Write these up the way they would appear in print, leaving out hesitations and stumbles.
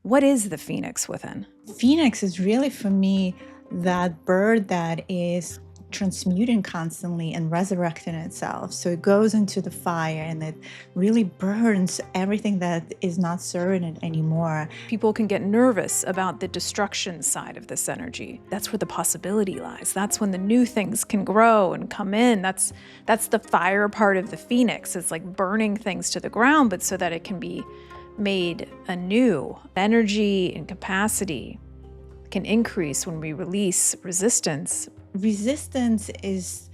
What is the phoenix within? Phoenix is really, for me, that bird that is transmuting constantly and resurrecting itself. So it goes into the fire and it really burns everything that is not serving it anymore. People can get nervous about the destruction side of this energy. That's where the possibility lies. That's when the new things can grow and come in. That's the fire part of the phoenix. It's like burning things to the ground, but so that it can be made anew. Energy and capacity can increase when we release resistance. Resistance is,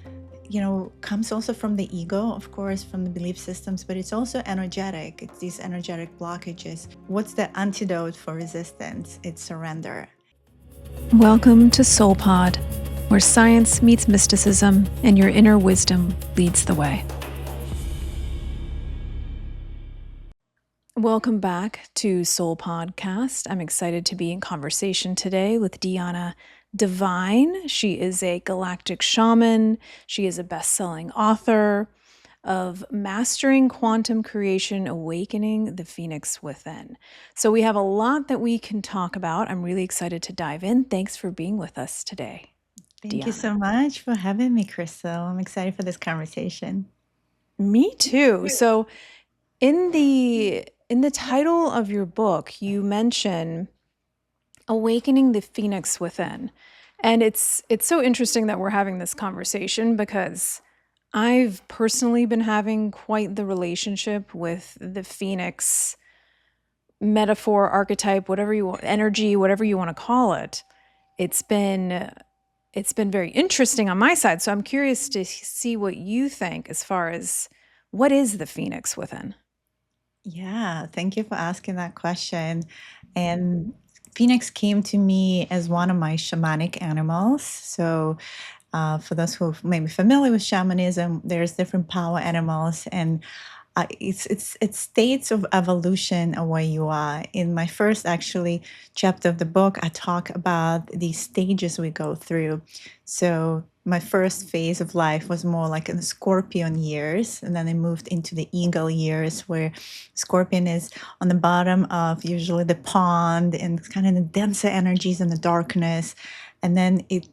comes also from the ego, of course, from the belief systems, but it's also energetic. It's these energetic blockages. What's the antidote for resistance? It's surrender. Welcome to Soul Pod, where science meets mysticism and your inner wisdom leads the way. Welcome back to Soul Podcast. I'm excited to be in conversation today with Diana Divine. She is a galactic shaman. She is a best-selling author of Mastering Quantum Creation, Awakening the Phoenix Within. So we have a lot that we can talk about. I'm really excited to dive in. Thanks for being with us today, Thank Diana. you so much for having me, Crystal. I'm excited for this conversation. Me too. So in the title of your book, you mention Awakening the Phoenix Within. And it's so interesting that we're having this conversation because I've personally been having quite the relationship with the Phoenix metaphor, archetype, whatever you want, energy, whatever you want to call it. It's been very interesting on my side. So I'm curious to see what you think as far as what is the Phoenix within? Yeah, thank you for asking that question. And Phoenix came to me as one of my shamanic animals. So, for those who may be familiar with shamanism, there's different power animals, and it's states of evolution of where you are. In my first actually chapter of the book, I talk about these stages we go through. So my first phase of life was more like in the scorpion years, and then I moved into the eagle years, where scorpion is on the bottom of usually the pond and it's kind of the denser energies and the darkness, and then it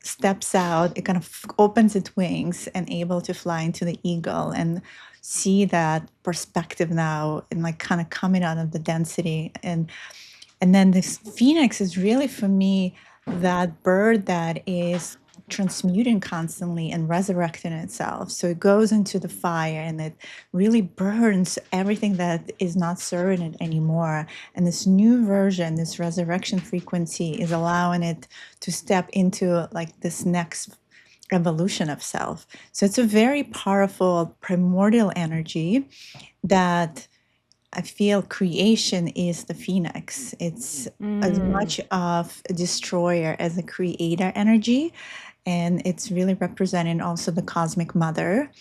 steps out, it kind of opens its wings and able to fly into the eagle and see that perspective now and like kind of coming out of the density. And then this phoenix is really, for me, that bird that is transmuting constantly and resurrecting itself. So it goes into the fire and it really burns everything that is not serving it anymore. And this new version, this resurrection frequency, is allowing it to step into like this next evolution of self. So it's a very powerful primordial energy that I feel creation is the phoenix. It's as much of a destroyer as a creator energy. And it's really representing also the cosmic mother.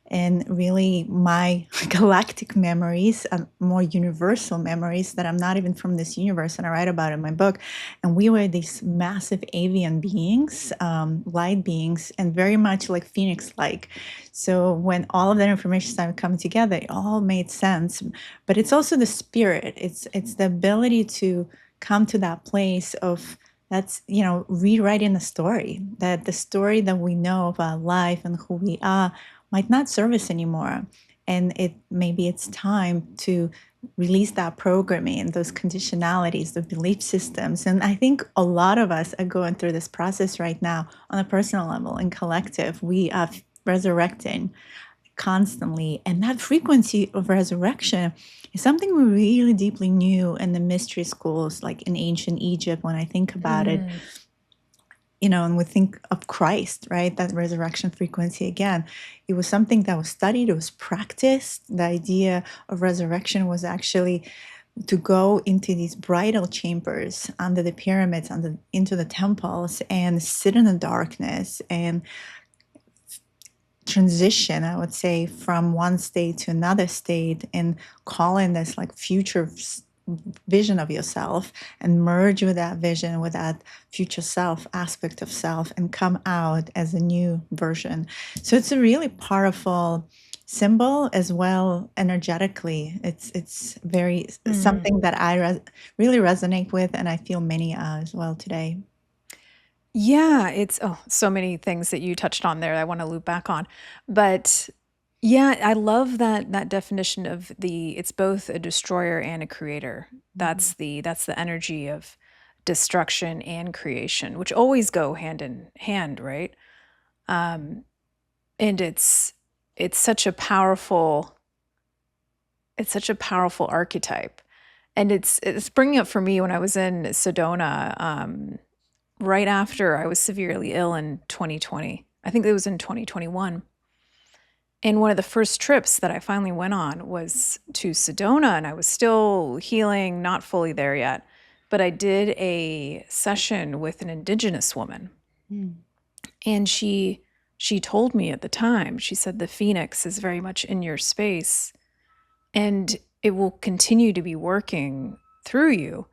And really, my galactic memories, more universal memories that I'm not even from this universe, and I write about in my book. And we were these massive avian beings, light beings, and very much like phoenix-like. So when all of that information started coming together, it all made sense. But it's also the spirit. It's the ability to come to that place of that's rewriting the story, that the story that we know of our life and who we are might not serve us anymore. And maybe it's time to release that programming, those conditionalities, the belief systems. And I think a lot of us are going through this process right now on a personal level and collective. We are resurrecting constantly. And that frequency of resurrection is something we really deeply knew in the mystery schools, like in ancient Egypt, when I think about it. And we think of Christ, right? That resurrection frequency again. It was something that was studied, it was practiced. The idea of resurrection was actually to go into these bridal chambers under the pyramids, into the temples, and sit in the darkness and transition, I would say, from one state to another state, and call in this like future vision of yourself and merge with that vision, with that future self aspect of self, and come out as a new version. So it's a really powerful symbol as well energetically. It's very Mm. something that really resonate with, and I feel many as well today. Yeah, it's so many things that you touched on there I want to loop back on. But yeah, I love that definition of it's both a destroyer and a creator. Mhm. That's the energy of destruction and creation, which always go hand in hand, right? Um, and it's such a powerful it's such a powerful archetype. And it's bringing up for me when I was in Sedona, right after I was severely ill in 2020. I think it was in 2021. And one of the first trips that I finally went on was to Sedona, and I was still healing, not fully there yet. But I did a session with an indigenous woman, Mm. and she told me at the time, she said the phoenix is very much in your space, and it will continue to be working through you.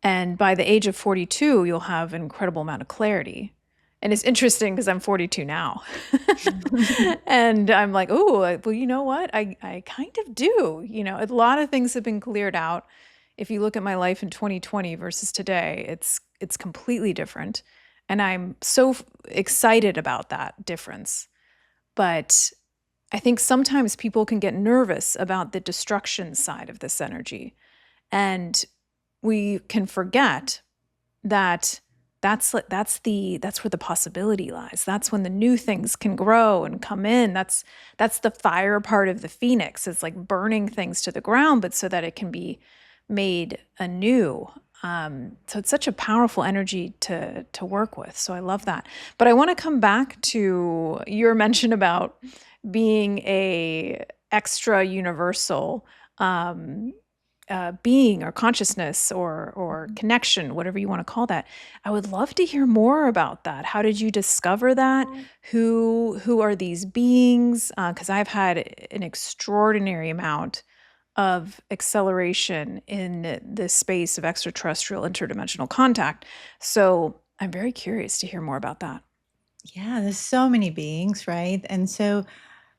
And by the age of 42, you'll have an incredible amount of clarity. And it's interesting because I'm 42 now. And I'm like, oh, well, you know what? I kind of do. A lot of things have been cleared out. If you look at my life in 2020 versus today, it's completely different. And I'm so excited about that difference. But I think sometimes people can get nervous about the destruction side of this energy. And we can forget that that's where the possibility lies. That's when the new things can grow and come in. That's the fire part of the phoenix. It's like burning things to the ground, but so that it can be made anew. So it's such a powerful energy to work with. So I love that. But I want to come back to your mention about being a extra universal um, being or consciousness or connection, whatever you want to call that. I would love to hear more about that. How did you discover that? Who are these beings? Because I've had an extraordinary amount of acceleration in the space of extraterrestrial interdimensional contact. So I'm very curious to hear more about that. Yeah, there's so many beings, right? And so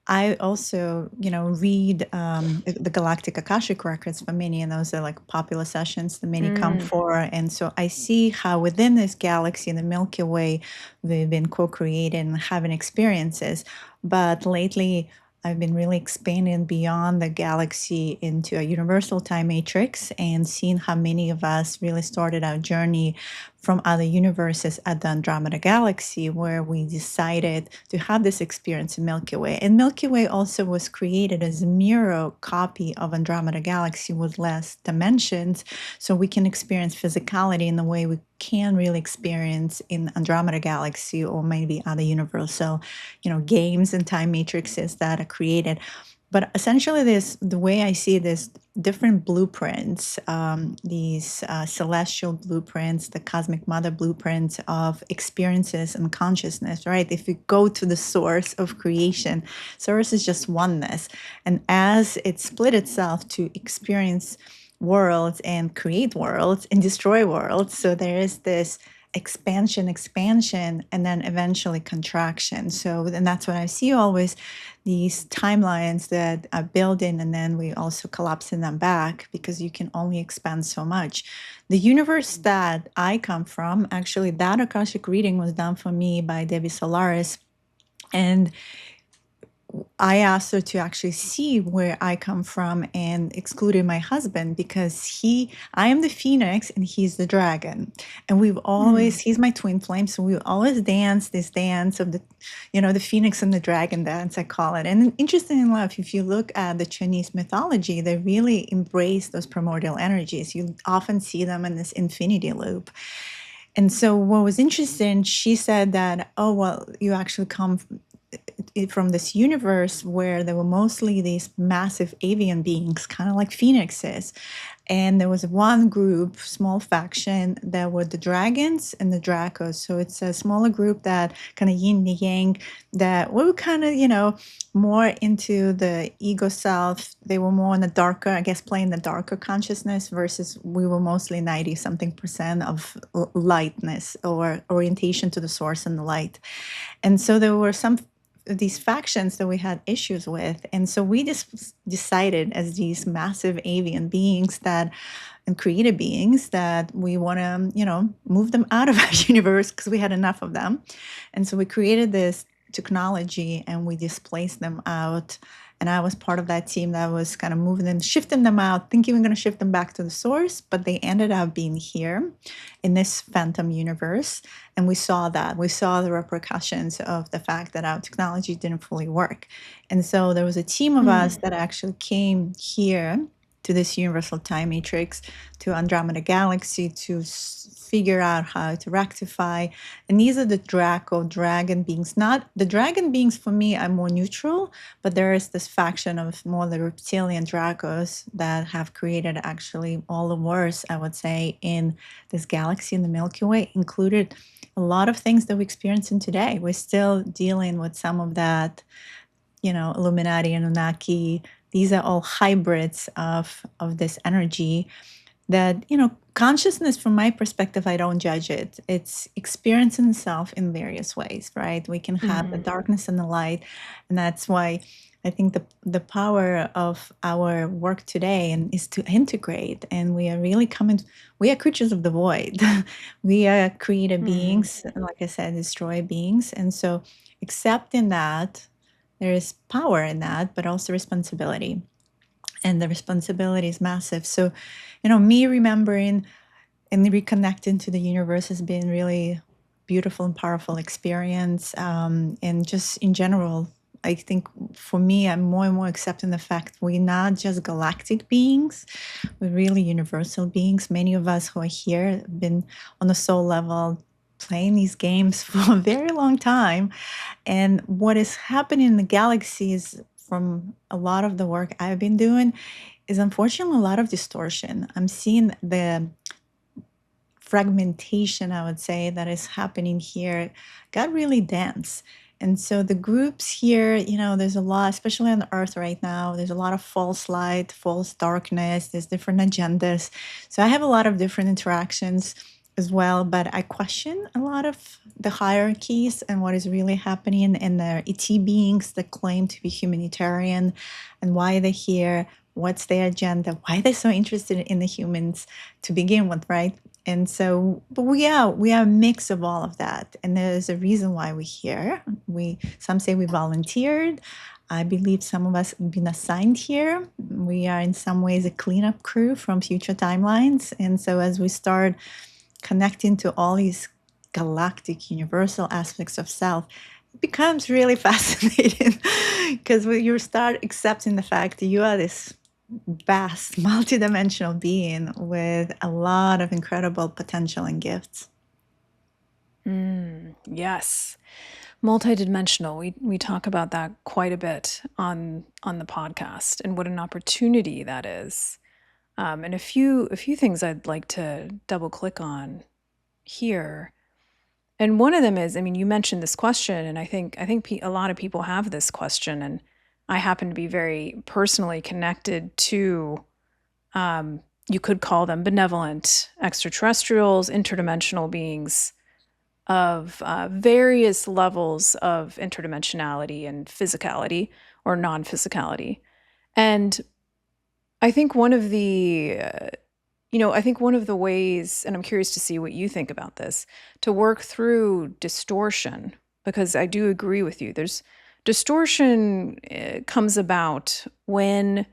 I also, read the Galactic Akashic Records for many, and those are like popular sessions that many come Mm. for. And so I see how within this galaxy, the Milky Way, we've been co-creating and having experiences. But lately, I've been really expanding beyond the galaxy into a universal time matrix and seeing how many of us really started our journey from other universes at the Andromeda Galaxy, where we decided to have this experience in Milky Way. And Milky Way also was created as a mirror copy of Andromeda Galaxy with less dimensions, so we can experience physicality in the way we can really experience in Andromeda Galaxy or maybe other universal, games and time matrices that are created. But essentially, the way I see this different blueprints, these celestial blueprints, the cosmic mother blueprints of experiences and consciousness, right? If you go to the source of creation, source is just oneness. And as it split itself to experience worlds and create worlds and destroy worlds, so there is this expansion, and then eventually contraction. So, and that's what I see always, these timelines that are building, and then we also collapsing them back because you can only expand so much. The universe that I come from, actually, that Akashic reading was done for me by Debbie Solaris. And I asked her to actually see where I come from and excluded my husband because I am the phoenix and he's the dragon. And Mm. he's my twin flame. So we always dance this dance of the phoenix and the dragon dance, I call it. And interesting enough, if you look at the Chinese mythology, they really embrace those primordial energies. You often see them in this infinity loop. And so what was interesting, she said that, oh, well, you actually come from this universe where there were mostly these massive avian beings, kind of like phoenixes. And there was one group, small faction, that were the dragons and the dracos. So it's a smaller group that kind of yin and yang, that were kind of, more into the ego self. They were more in the darker, I guess, playing the darker consciousness, versus we were mostly 90 something percent of lightness or orientation to the source and the light. And so there were some these factions that we had issues with. And so we just decided as these massive avian beings that and created beings that we want to, move them out of our universe because we had enough of them. And so we created this technology and we displaced them out. And I was part of that team that was kind of moving them, shifting them out, thinking we're going to shift them back to the source, but they ended up being here in this phantom universe. And we saw that. We saw the repercussions of the fact that our technology didn't fully work. And so there was a team of us that actually came here to this universal time matrix, to Andromeda Galaxy, to figure out how to rectify. And these are the dragon beings. Not the dragon beings for me are more neutral, but there is this faction of more the reptilian dracos that have created actually all the worst, I would say, in this galaxy, in the Milky Way, included a lot of things that we're experiencing today. We're still dealing with some of that, Illuminati, Anunnaki. These are all hybrids of this energy that, consciousness, from my perspective, I don't judge it. It's experiencing itself in various ways, right? We can have the darkness and the light. And that's why I think the power of our work today is to integrate. And we are really we are creatures of the void. We are creative beings, like I said, destroy beings. And so accepting that, there is power in that, but also responsibility. And the responsibility is massive. So, me remembering and reconnecting to the universe has been really beautiful and powerful experience. And just in general, I think for me, I'm more and more accepting the fact we're not just galactic beings, we're really universal beings. Many of us who are here have been on a soul level playing these games for a very long time. And what is happening in the galaxy is, from a lot of the work I've been doing, is unfortunately a lot of distortion. I'm seeing the fragmentation, I would say, that is happening here got really dense. And so the groups here, there's a lot, especially on Earth right now, there's a lot of false light, false darkness, there's different agendas. So I have a lot of different interactions as well, but I question a lot of the hierarchies and what is really happening in the ET beings that claim to be humanitarian and why they're here, what's their agenda, why they're so interested in the humans to begin with, right? And so, but we are a mix of all of that. And there's a reason why we're here. Some say we volunteered. I believe some of us have been assigned here. We are in some ways a cleanup crew from future timelines. And so as we start connecting to all these galactic universal aspects of self, it becomes really fascinating because you start accepting the fact that you are this vast multidimensional being with a lot of incredible potential and gifts. Yes. Multidimensional. We talk about that quite a bit on the podcast, and what an opportunity that is. And a few things I'd like to double click on here. And one of them is, you mentioned this question, and I think a lot of people have this question, and I happen to be very personally connected to, you could call them benevolent extraterrestrials, interdimensional beings of various levels of interdimensionality and physicality or non-physicality. And I think one of the ways, and I'm curious to see what you think about this, to work through distortion, because I do agree with you. There's distortion comes about when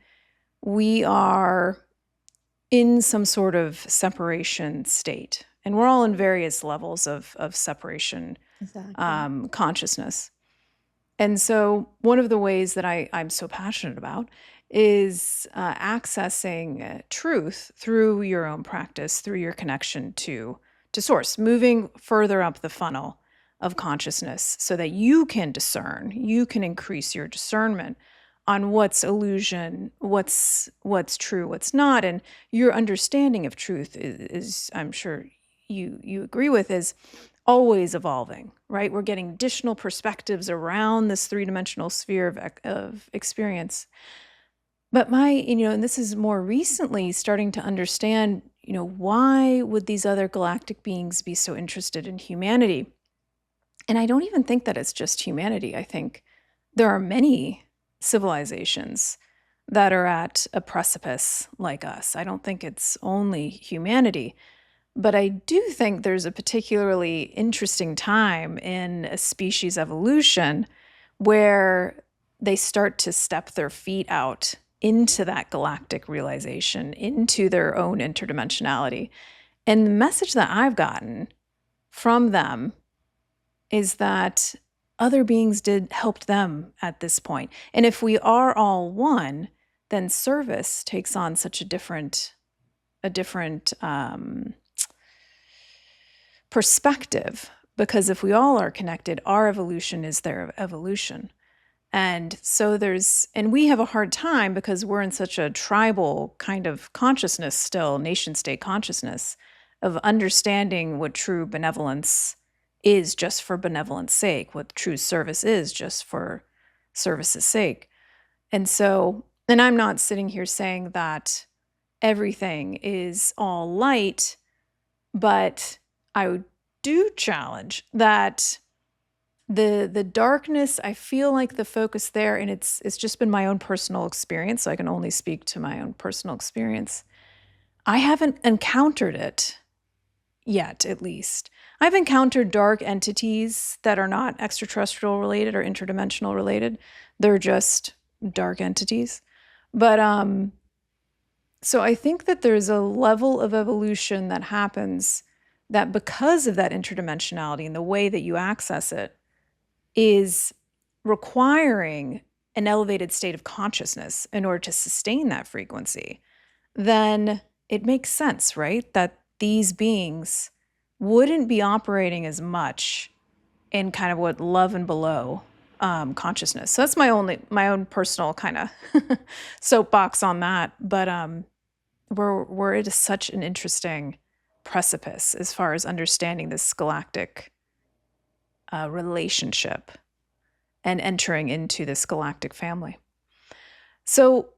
we are in some sort of separation state, and we're all in various levels of separation, Exactly. consciousness. And so one of the ways that I'm so passionate about is accessing truth through your own practice, through your connection to source, moving further up the funnel of consciousness so that you can discern, you can increase your discernment on what's illusion, what's true, what's not. And your understanding of truth is I'm sure you agree with, is always evolving, right? We're getting additional perspectives around this three-dimensional sphere of experience. But and this is more recently starting to understand, why would these other galactic beings be so interested in humanity? And I don't even think that it's just humanity. I think there are many civilizations that are at a precipice like us. I don't think it's only humanity, but I do think there's a particularly interesting time in a species evolution where they start to step their feet out into that galactic realization, into their own interdimensionality. And the message that I've gotten from them is that other beings did helped them at this point. And if we are all one, then service takes on such a different perspective, because if we all are connected, our evolution is their evolution. And so and we have a hard time because we're in such a tribal kind of consciousness still, nation state consciousness, of understanding what true benevolence is just for benevolence sake, what true service is just for service's sake. And so, and I'm not sitting here saying that everything is all light, but I do challenge that the darkness, I feel like the focus there, and it's just been my own personal experience, so I can only speak to my own personal experience. I haven't encountered it yet, at least. I've encountered dark entities that are not extraterrestrial related or interdimensional related. They're just dark entities. But so I think that there's a level of evolution that happens that, because of that interdimensionality and the way that you access it, is requiring an elevated state of consciousness in order to sustain that frequency. Then it makes sense, right? That these beings wouldn't be operating as much in kind of what love and below consciousness. So that's my own personal kind of soapbox on that. But we're at such an interesting precipice as far as understanding this galactic relationship and entering into this galactic family. So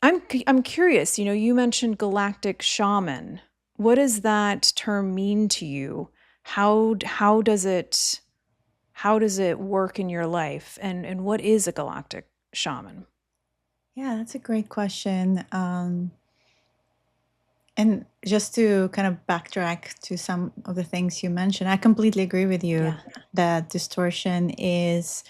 I'm curious, you mentioned galactic shaman. What does that term mean to you? How does it work in your life? And what is a galactic shaman? Yeah, that's a great question. And just to kind of backtrack to some of the things you mentioned, I completely agree with you Yeah. that distortion is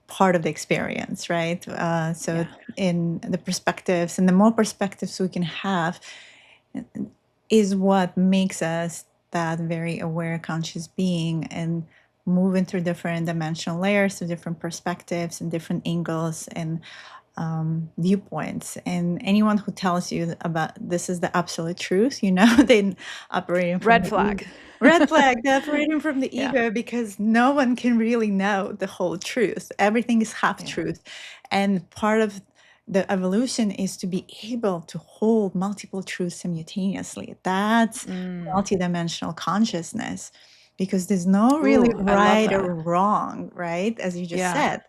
part of the experience, right? So Yeah. in the perspectives, and the more perspectives we can have, is what makes us that very aware, conscious being, and moving through different dimensional layers, through different perspectives and different angles and viewpoints. And anyone who tells you about this is the absolute truth, they're operating from Red the flag. red flag. They're operating from the Yeah. ego, because no one can really know the whole truth. Everything is half Yeah. truth, and part of the evolution is to be able to hold multiple truths simultaneously. That's multidimensional consciousness, because there's no really Ooh, I love right that. or wrong, right? As you just Yeah. said,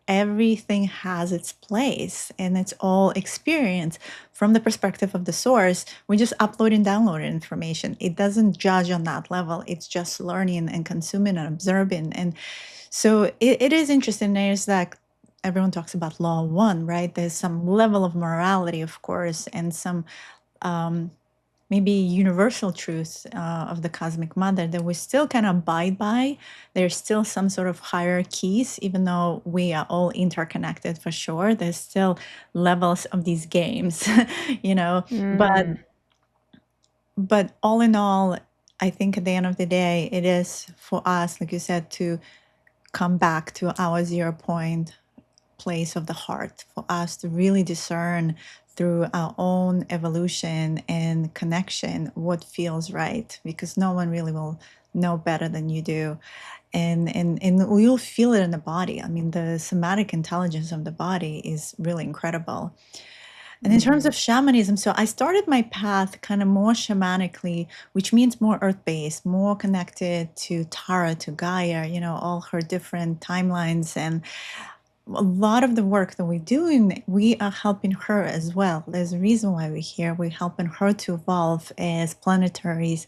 everything has its place, and it's all experience from the perspective of the source. We just upload and download information. It doesn't judge on that level. It's just learning and consuming and observing. And so it is interesting. There's that everyone talks about law one, right? There's some level of morality, of course, and some maybe universal truths of the cosmic mother that we still kind of abide by. There's still some sort of hierarchies, even though we are all interconnected for sure. There's still levels of these games, But Mm. but all in all, I think at the end of the day, it is for us, like you said, to come back to our 0 point place of the heart, for us to really discern through our own evolution and connection what feels right, because no one really will know better than you do. And we'll feel it in the body. I mean, the somatic intelligence of the body is really incredible. And in terms of shamanism, so I started my path kind of more shamanically, which means more earth-based, more connected to Tara, to Gaia, all her different timelines. And a lot of the work that we're doing, we are helping her as well. There's a reason why we're here. We're helping her to evolve as planetary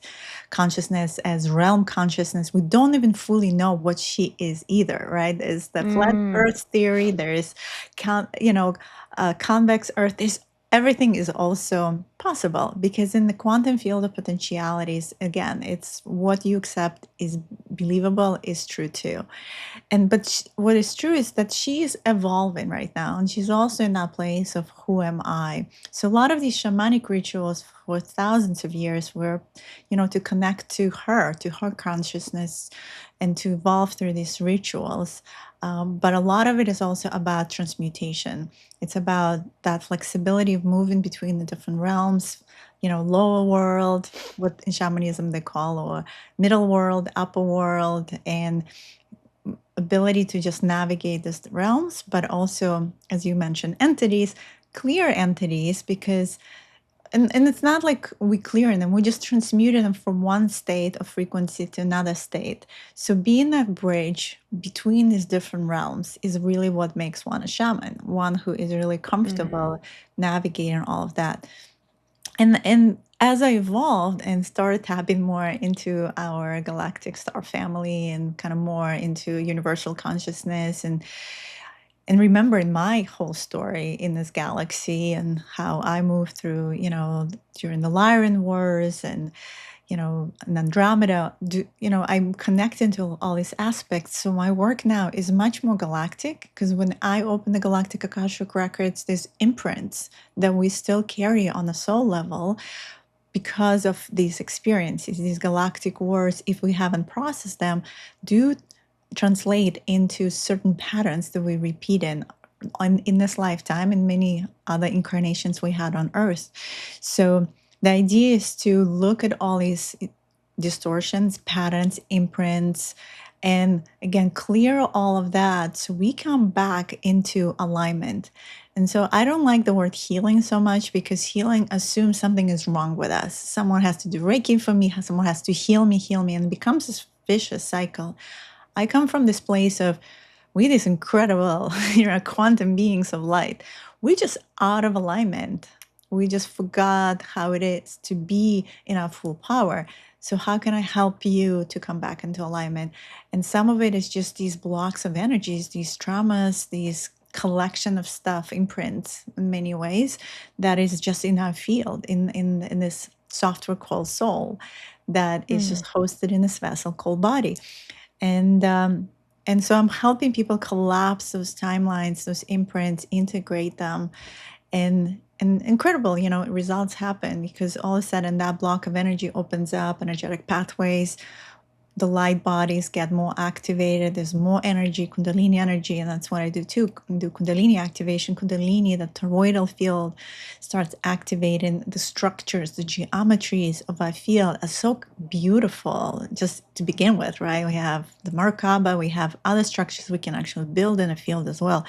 consciousness, as realm consciousness. We don't even fully know what she is either, right? There's the flat Mm. Earth theory. There is, convex Earth. There's everything is also possible because in the quantum field of potentialities, again, it's what you accept is believable is true too. And what is true is that she is evolving right now, and she's also in that place of who am I. So a lot of these shamanic rituals for thousands of years were, to connect to her consciousness, and to evolve through these rituals. But a lot of it is also about transmutation. It's about that flexibility of moving between the different realms, lower world, what in shamanism they call, or middle world, upper world, and ability to just navigate these realms, but also, as you mentioned, entities, clear entities, because and it's not like we clear them, we just transmuted them from one state of frequency to another state. So being that bridge between these different realms is really what makes one a shaman, one who is really comfortable navigating all of that. And as I evolved and started tapping more into our galactic star family and kind of more into universal consciousness, and remembering my whole story in this galaxy and how I moved through, during the Lyran Wars, and Andromeda, I'm connected to all these aspects. So my work now is much more galactic because when I open the Galactic Akashic Records, there's imprints that we still carry on a soul level because of these experiences, these galactic wars, if we haven't processed them, do translate into certain patterns that we repeat in this lifetime and many other incarnations we had on Earth. So the idea is to look at all these distortions, patterns, imprints, and again, clear all of that so we come back into alignment. And so I don't like the word healing so much because healing assumes something is wrong with us. Someone has to do Reiki for me, someone has to heal me, and it becomes this vicious cycle. I come from this place of we these incredible, quantum beings of light. We just out of alignment. We just forgot how it is to be in our full power. So how can I help you to come back into alignment? And some of it is just these blocks of energies, these traumas, these collection of stuff, imprints in many ways, that is just in our field, in this software called soul, that is just hosted in this vessel called body. And so I'm helping people collapse those timelines, those imprints, integrate them, and incredible, results happen because all of a sudden that block of energy opens up, energetic pathways, the light bodies get more activated, there's more energy, kundalini energy, and that's what I do too. I do kundalini activation. Kundalini, the toroidal field, starts activating the structures, the geometries of our field are so beautiful just to begin with, right? We have the Merkaba, we have other structures we can actually build in a field as well.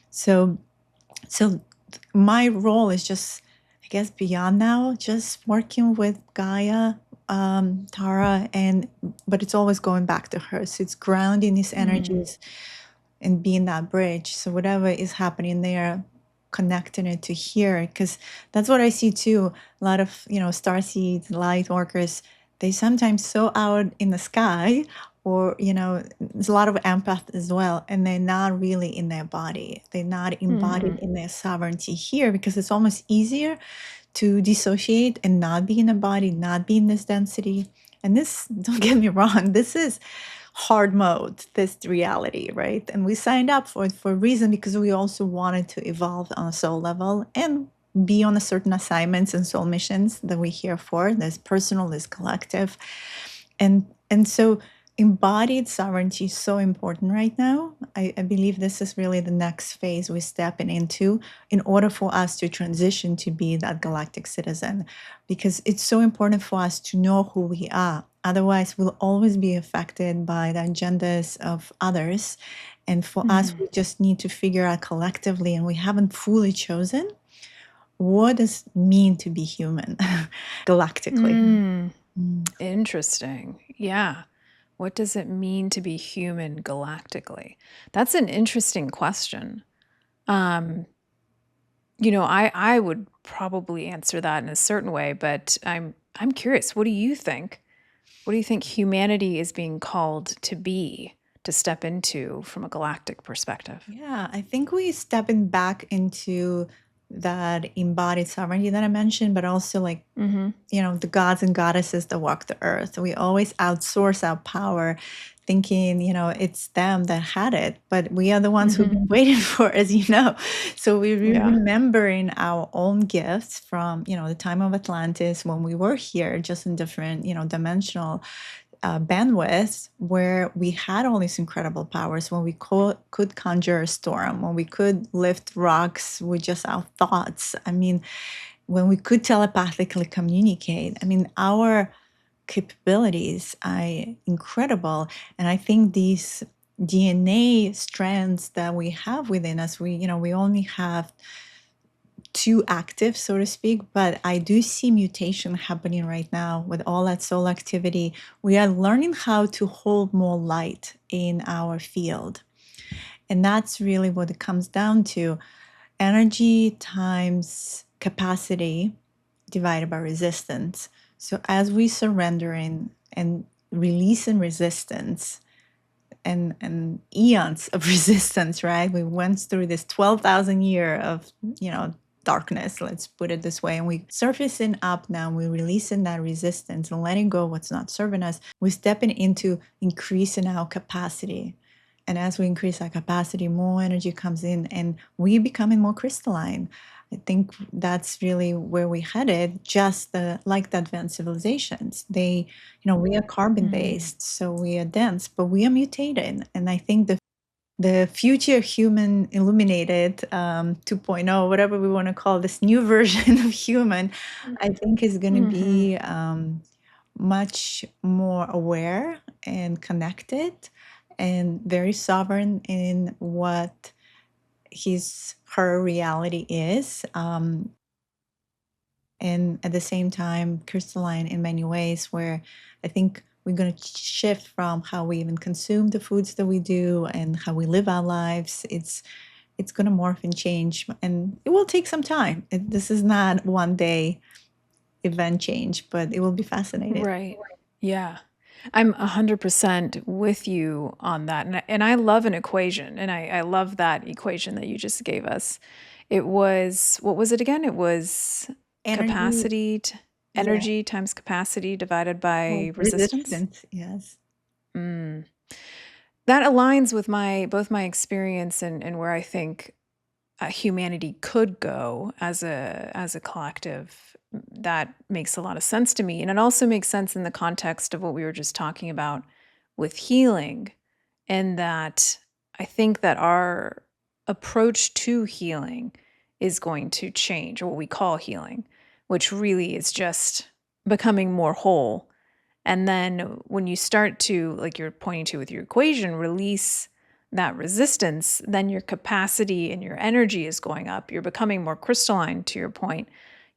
So my role is just, I guess, beyond now, just working with Gaia, Tara, but it's always going back to her. So it's grounding these energies and being that bridge. So whatever is happening there, connecting it to here, because that's what I see too. A lot of starseeds, light workers, they sometimes so out in the sky, or there's a lot of empath as well, and they're not really in their body. They're not embodied in their sovereignty here because it's almost easier to dissociate and not be in a body, not be in this density. And this, don't get me wrong, this is hard mode, this reality, right? And we signed up for it for a reason because we also wanted to evolve on a soul level and be on a certain assignments and soul missions that we're here for. There's personal, there's collective. And so embodied sovereignty is so important right now. I believe this is really the next phase we're stepping into in order for us to transition to be that galactic citizen, because it's so important for us to know who we are. Otherwise, we'll always be affected by the agendas of others. And for us, we just need to figure out collectively, and we haven't fully chosen what does it mean to be human galactically. Interesting. Yeah. What does it mean to be human galactically? That's an interesting question. Um, I would probably answer that in a certain way, but I'm curious. What do you think? What do you think humanity is being called to be, to step into from a galactic perspective? Yeah, I think we stepping back into that embodied sovereignty that I mentioned, but also like, Mm-hmm. the gods and goddesses that walk the earth. We always outsource our power, thinking, it's them that had it, but we are the ones who've Mm-hmm. been waiting for, as you know. So we're Yeah. remembering our own gifts from, the time of Atlantis when we were here, just in different, dimensional bandwidth, where we had all these incredible powers, when we could conjure a storm, when we could lift rocks with just our thoughts. I mean, when we could telepathically communicate. I mean, our capabilities are incredible. And I think these DNA strands that we have within us, we only have too active, so to speak, but I do see mutation happening right now with all that soul activity. We are learning how to hold more light in our field. And that's really what it comes down to: energy times capacity divided by resistance. So as we surrendering and releasing resistance, and eons of resistance, right? We went through this 12,000 year of, darkness, let's put it this way. And we surfacing up now, we're releasing that resistance and letting go of what's not serving us. We're stepping into increasing our capacity. And as we increase our capacity, more energy comes in and we becoming more crystalline. I think that's really where we headed, just like the advanced civilizations. We are carbon Mm. based, so we are dense, but we are mutated. And I think the future human illuminated 2.0, whatever we want to call this new version of human, I think is going to Mm-hmm. be much more aware and connected and very sovereign in what her reality is. And at the same time, crystalline in many ways, where I think we're going to shift from how we even consume the foods that we do and how we live our lives. It's going to morph and change, and it will take some time. This is not one day event change, but it will be fascinating. Right. Yeah. I'm 100% with you on that. And I love an equation. And I love that equation that you just gave us. It was, what was it again? It was Energy, capacity, yeah. energy times capacity divided Oh, by resistance. resistance, yes. Mm. That aligns with both my experience and where I think humanity could go as a collective. That makes a lot of sense to me, and it also makes sense in the context of what we were just talking about with healing, and that I think that our approach to healing is going to change, or what we call healing, which really is just becoming more whole. And then when you start to, like you're pointing to with your equation, release that resistance, then your capacity and your energy is going up. You're becoming more crystalline, to your point.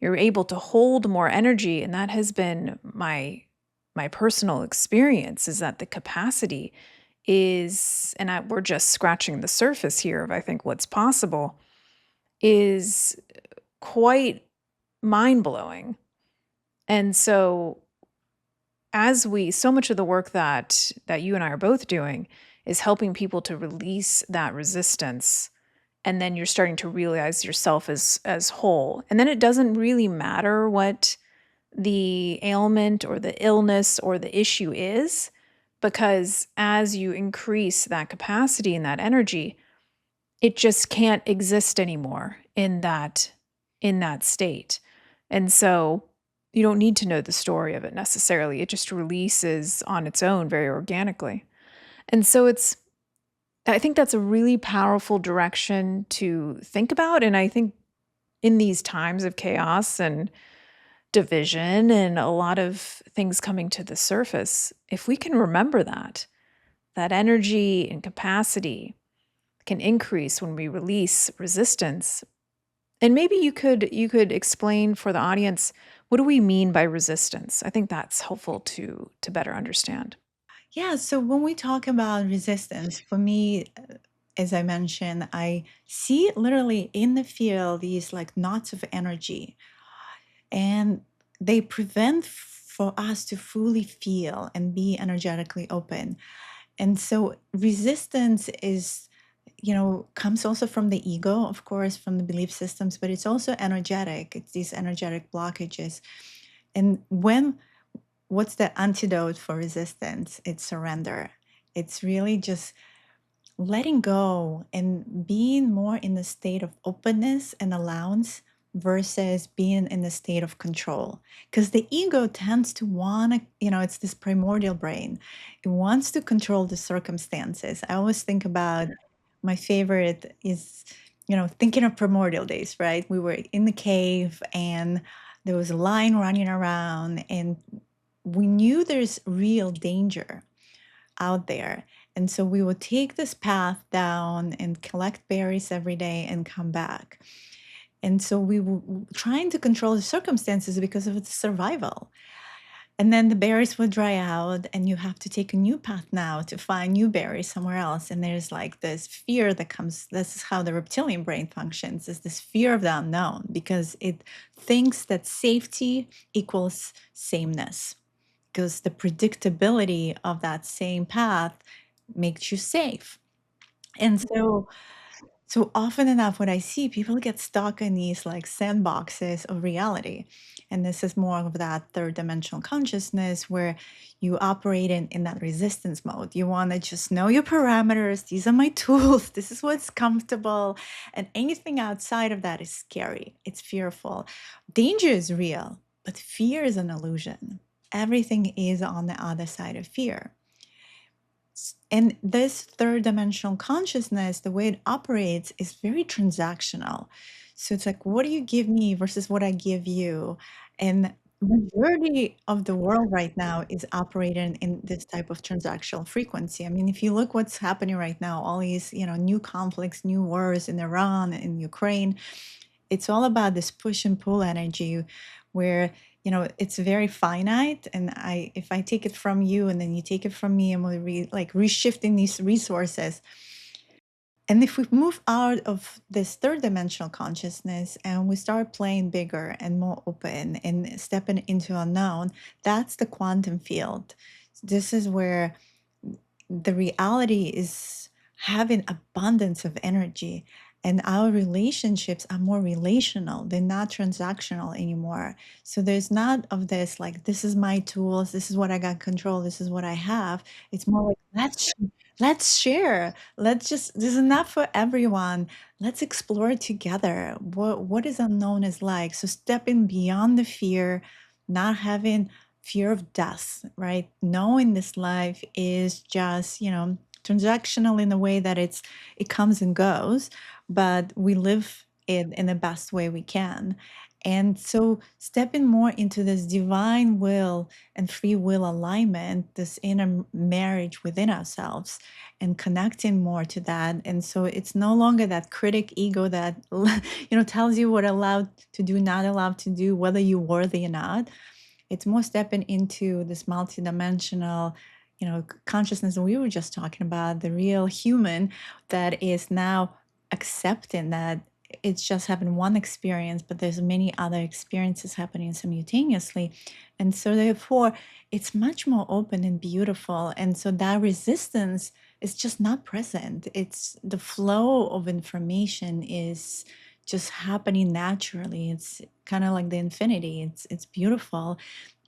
You're able to hold more energy. And that has been my personal experience, is that the capacity is, and we're just scratching the surface here of I think what's possible, is quite mind blowing. And so so much of the work that you and I are both doing is helping people to release that resistance, and then you're starting to realize yourself as whole. And then it doesn't really matter what the ailment or the illness or the issue is, because as you increase that capacity and that energy, it just can't exist anymore in that state. And so you don't need to know the story of it necessarily. It just releases on its own very organically. And so I think that's a really powerful direction to think about. And I think in these times of chaos and division and a lot of things coming to the surface, if we can remember that energy and capacity can increase when we release resistance. And maybe you could explain for the audience, what do we mean by resistance? I think that's helpful to better understand. Yeah, so when we talk about resistance, for me, as I mentioned, I see literally in the field these like knots of energy, and they prevent for us to fully feel and be energetically open. And so resistance is, comes also from the ego, of course, from the belief systems, but it's also energetic. It's these energetic blockages. And what's the antidote for resistance? It's surrender. It's really just letting go and being more in the state of openness and allowance versus being in the state of control. Because the ego tends to want to, it's this primordial brain. It wants to control the circumstances. I always think about my favorite is, thinking of primordial days, right? We were in the cave and there was a lion running around, and we knew there's real danger out there. And so we would take this path down and collect berries every day and come back. And so we were trying to control the circumstances because of its survival. And then the berries would dry out, and you have to take a new path now to find new berries somewhere else. And there's like this fear that comes. This is how the reptilian brain functions, is this fear of the unknown, because it thinks that safety equals sameness, because the predictability of that same path makes you safe. And so often enough, what I see, people get stuck in these like sandboxes of reality. And this is more of that third dimensional consciousness where you operate in that resistance mode. You want to just know your parameters. These are my tools. This is what's comfortable. And anything outside of that is scary. It's fearful. Danger is real, but fear is an illusion. Everything is on the other side of fear. And this third dimensional consciousness, the way it operates is very transactional. So it's like, what do you give me versus what I give you? And majority of the world right now is operating in this type of transactional frequency. I mean, if you look what's happening right now, all these, new conflicts, new wars in Iran, in Ukraine, it's all about this push and pull energy where it's very finite, and if I take it from you and then you take it from me, and we're like reshifting these resources. And if we move out of this third dimensional consciousness and we start playing bigger and more open and stepping into unknown, that's the quantum field. This is where the reality is having abundance of energy, and our relationships are more relational. They're not transactional anymore. So there's not of this like, this is my tools, this is what I got control, this is what I have. It's more like, let's share. Let's just, this is enough for everyone. Let's explore together what is unknown is like. So stepping beyond the fear, not having fear of death, right? Knowing this life is just, transactional in the way that it comes and goes, but we live it in the best way we can. And so stepping more into this divine will and free will alignment, this inner marriage within ourselves, and connecting more to that. And so it's no longer that critic ego that tells you what allowed to do, not allowed to do, whether you're worthy or not. It's more stepping into this multidimensional, consciousness that we were just talking about, the real human that is now accepting that it's just having one experience, but there's many other experiences happening simultaneously. And so therefore, it's much more open and beautiful. And so that resistance is just not present. It's the flow of information is just happening naturally. It's kind of like the infinity. It's beautiful,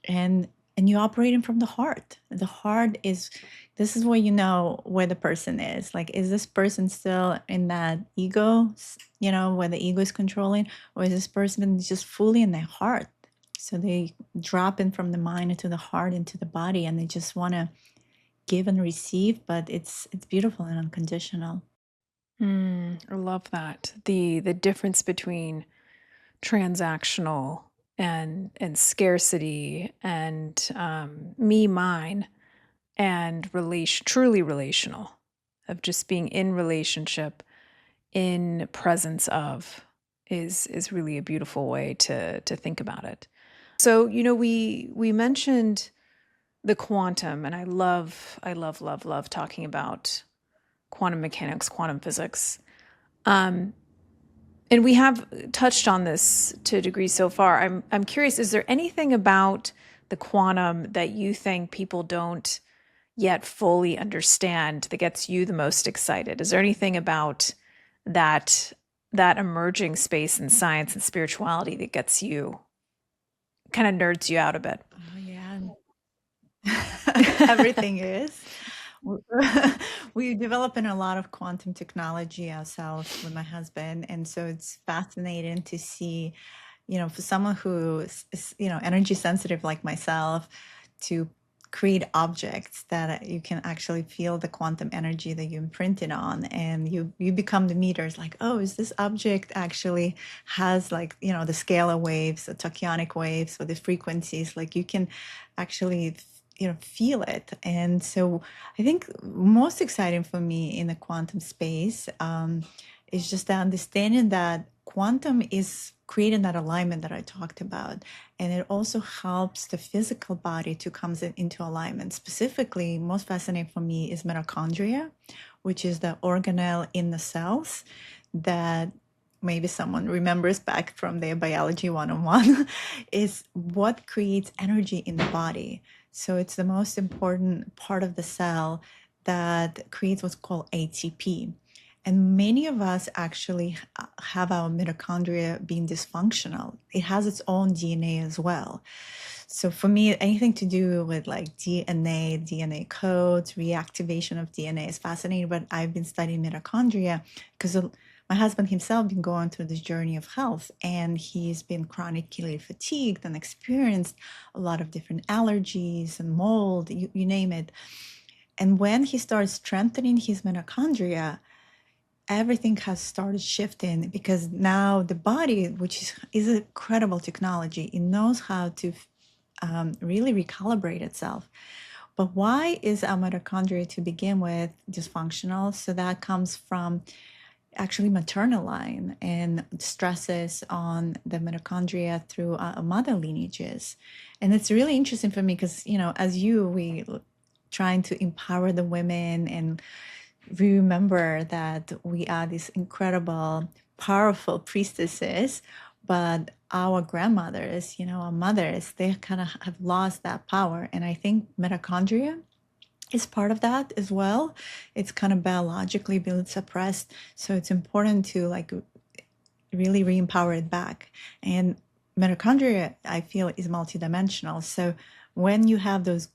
and you're operating from the heart. The heart is, this is where you know where the person is. Like, is this person still in that ego, where the ego is controlling, or is this person just fully in their heart? So they drop in from the mind into the heart, into the body, and they just want to give and receive, but it's beautiful and unconditional. I love that. The difference between transactional and scarcity and me, mine, and truly relational, of just being in relationship, in presence of, is really a beautiful way to think about it. So we mentioned the quantum, and I love talking about quantum mechanics, quantum physics. Um, and we have touched on this to a degree so far. I'm curious, is there anything about the quantum that you think people don't yet fully understand that gets you the most excited? Is there anything about that that emerging space in science and spirituality that gets you kind of nerds you out a bit? Oh, yeah. Everything is. W- we developing a lot of quantum technology ourselves with my husband, and so it's fascinating to see, for someone who is, energy sensitive like myself, to create objects that you can actually feel the quantum energy that you imprinted on, and you become the meters, like, oh, is this object actually has, like, the scalar waves, the tachyonic waves, or the frequencies, like you can actually feel it. And so I think most exciting for me in the quantum space, is just the understanding that quantum is creating that alignment that I talked about. And it also helps the physical body to come into alignment. Specifically, most fascinating for me is mitochondria, which is the organelle in the cells that maybe someone remembers back from their biology 101 is what creates energy in the body. So it's the most important part of the cell that creates what's called ATP. And many of us actually have our mitochondria being dysfunctional. It has its own DNA as well. So for me, anything to do with like DNA codes, reactivation of DNA is fascinating. But I've been studying mitochondria because my husband himself been going through this journey of health, and he's been chronically fatigued and experienced a lot of different allergies and mold, you name it. And when he started strengthening his mitochondria, everything has started shifting, because now the body, which is an incredible technology, it knows how to really recalibrate itself. But why is our mitochondria to begin with dysfunctional? So that comes from actually maternal line and stresses on the mitochondria through mother lineages. And it's really interesting for me because, as we trying to empower the women, and we remember that we are these incredible, powerful priestesses, but our grandmothers, our mothers, they kind of have lost that power. And I think mitochondria is part of that as well. It's kind of biologically been suppressed. So it's important to like really re-empower it back. And mitochondria, I feel, is multidimensional. So when you have those,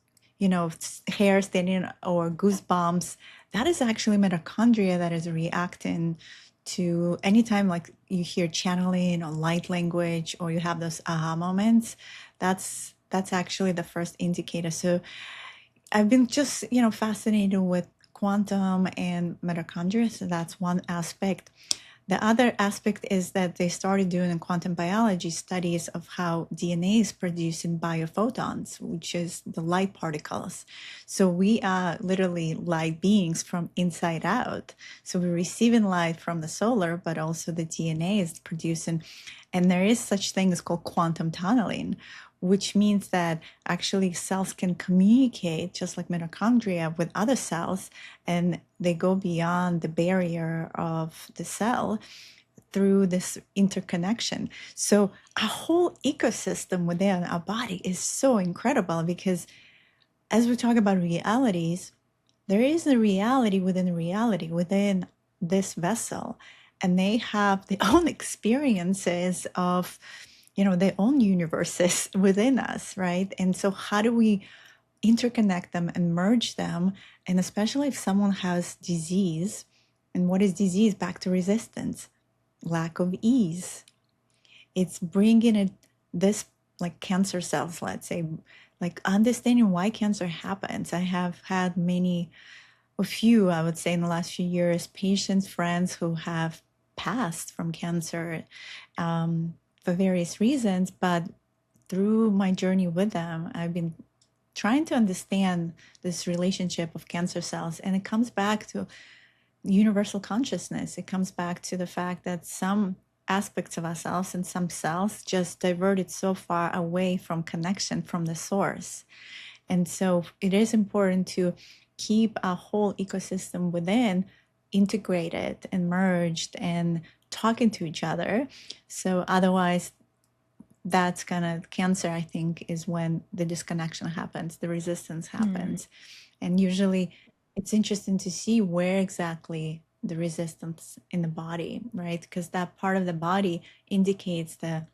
hair standing or goosebumps, that is actually mitochondria that is reacting to anytime like you hear channeling or light language, or you have those aha moments. That's actually the first indicator. So I've been just, fascinated with quantum and mitochondria. So that's one aspect. The other aspect is that they started doing in quantum biology studies of how DNA is produced in biophotons, which is the light particles. So we are literally light beings from inside out. So we're receiving light from the solar, but also the DNA is producing. And there is such thing as called quantum tunneling, which means that actually cells can communicate just like mitochondria with other cells, and they go beyond the barrier of the cell through this interconnection. So a whole ecosystem within our body is so incredible, because as we talk about realities, there is a reality within this vessel, and they have their own experiences of their own universes within us, right? And so how do we interconnect them and merge them? And especially if someone has disease, and what is disease? Back to resistance, lack of ease. It's bringing it, this, like cancer cells, let's say, like understanding why cancer happens. I have had a few, I would say, in the last few years, patients, friends who have passed from cancer, for various reasons. But through my journey with them, I've been trying to understand this relationship of cancer cells. And it comes back to universal consciousness. It comes back to the fact that some aspects of ourselves and some cells just diverted so far away from connection from the source. And so it is important to keep a whole ecosystem within integrated and merged and talking to each other. So otherwise, that's kind of cancer, I think, is when the disconnection happens, the resistance happens. And usually it's interesting to see where exactly the resistance in the body, right? Because that part of the body indicates the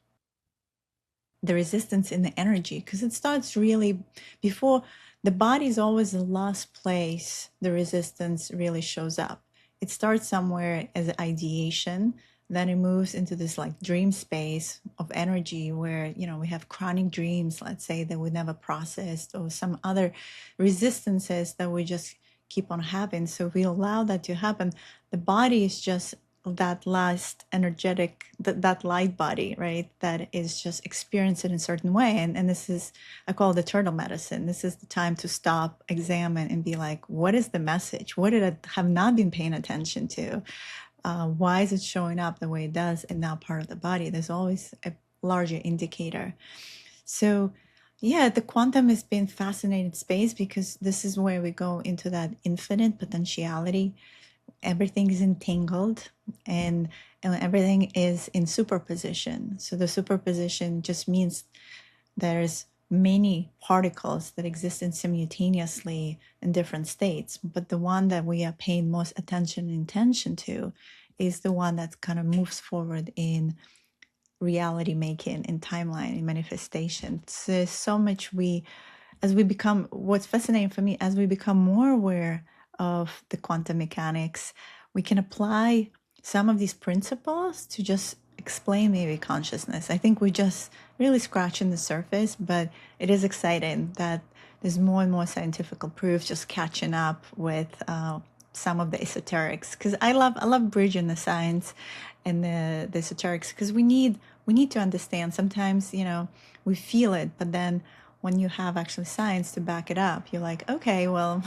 resistance in the energy, because it starts really before the body is always the last place the resistance really shows up. It starts somewhere as ideation, then it moves into this like dream space of energy where, you know, we have chronic dreams, let's say, that we never processed, or some other resistances that we just keep on having. So if we allow that to happen, the body is just that last energetic, that light body, right, that is just experienced in a certain way. And this is, I call it the turtle medicine. This is the time to stop, examine, and be like, what is the message? What did I have not been paying attention to? Why is it showing up the way it does in that part of the body? There's always a larger indicator. So yeah, the quantum has been fascinating space, because this is where we go into that infinite potentiality. Everything is entangled, and everything is in superposition. So the superposition just means there's many particles that exist in simultaneously in different states, but the one that we are paying most attention and intention to is the one that kind of moves forward in reality making, in timeline, in manifestation. So there's so much as we become, what's fascinating for me, as we become more aware of the quantum mechanics, we can apply some of these principles to just explain maybe consciousness. I think we're just really scratching the surface, but it is exciting that there's more and more scientific proof just catching up with some of the esoterics. Because I love bridging the science and the esoterics, because we need to understand. Sometimes, you know, we feel it, but then when you have actually science to back it up, you're like, okay, well,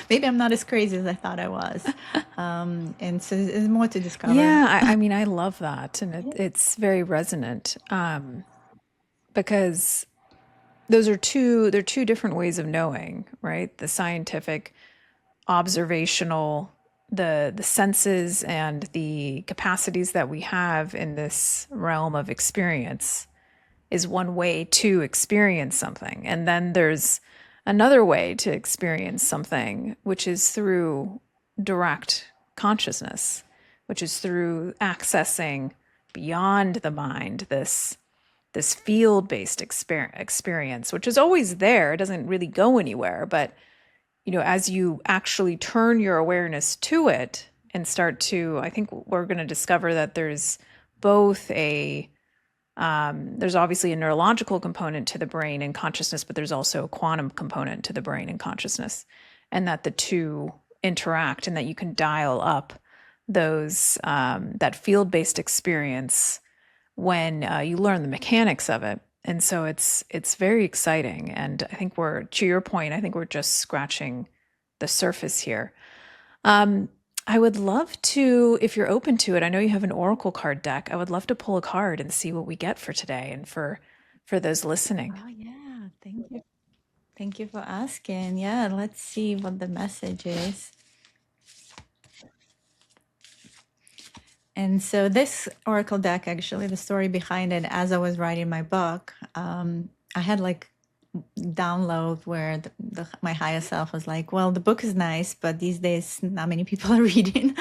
maybe I'm not as crazy as I thought I was. And so there's more to discover. Yeah, I mean, I love that, and it's very resonant, because they're two different ways of knowing, right? The scientific, observational, the senses and the capacities that we have in this realm of experience is one way to experience something. And then there's another way to experience something, which is through direct consciousness, which is through accessing beyond the mind this field-based experience, which is always there. It doesn't really go anywhere, but you know, as you actually turn your awareness to it and start to, I think we're going to discover that there's both there's obviously a neurological component to the brain and consciousness, but there's also a quantum component to the brain and consciousness, and that the two interact, and that you can dial up those that field-based experience when you learn the mechanics of it. And so it's very exciting. And I think we're, to your point, I think we're just scratching the surface here. I would love to, if you're open to it, I know you have an oracle card deck. I would love to pull a card and see what we get for today and for those listening. Oh yeah, thank you. Thank you for asking. Yeah, let's see what the message is. And so this oracle deck, actually, the story behind it, as I was writing my book, I had like download where my higher self was like, well, the book is nice, but these days not many people are reading.